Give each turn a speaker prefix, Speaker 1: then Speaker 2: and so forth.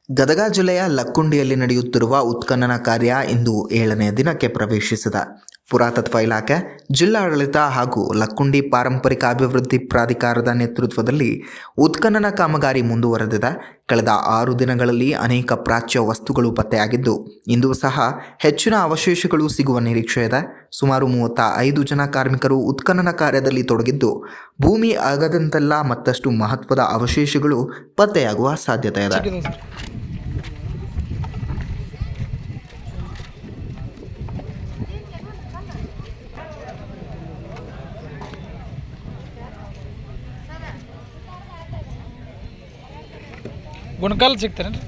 Speaker 1: ಗದಗ ಜಿಲ್ಲೆಯ ಲಕ್ಕುಂಡಿಯಲ್ಲಿ ನಡೆಯುತ್ತಿರುವ ಉತ್ಖನನ ಕಾರ್ಯ ಇಂದು 7ನೇ ದಿನಕ್ಕೆ ಪ್ರವೇಶಿಸಿದೆ. ಪುರಾತತ್ವ ಇಲಾಖೆ, ಜಿಲ್ಲಾಡಳಿತ ಹಾಗೂ ಲಕ್ಕುಂಡಿ ಪಾರಂಪರಿಕ ಅಭಿವೃದ್ಧಿ ಪ್ರಾಧಿಕಾರದ ನೇತೃತ್ವದಲ್ಲಿ ಉತ್ಖನನ ಕಾಮಗಾರಿ ಮುಂದುವರೆದಿದೆ. ಕಳೆದ 6 ದಿನಗಳಲ್ಲಿ ಅನೇಕ ಪ್ರಾಚ್ಯ ವಸ್ತುಗಳು ಪತ್ತೆಯಾಗಿದ್ದು, ಇಂದು ಸಹ ಹೆಚ್ಚಿನ ಅವಶೇಷಗಳು ಸಿಗುವ ನಿರೀಕ್ಷೆ ಇದೆ. ಸುಮಾರು 35 ಜನ ಕಾರ್ಮಿಕರು ಉತ್ಖನನ ಕಾರ್ಯದಲ್ಲಿ ತೊಡಗಿದ್ದು, ಭೂಮಿ ಅಗದಂತೆಲ್ಲ ಮತ್ತಷ್ಟು ಮಹತ್ವದ ಅವಶೇಷಗಳು ಪತ್ತೆಯಾಗುವ ಸಾಧ್ಯತೆ ಇದೆ.
Speaker 2: ಗುಣಕಾಲ್ ಸಿಗ್ತಾರೇನ್ರಿ?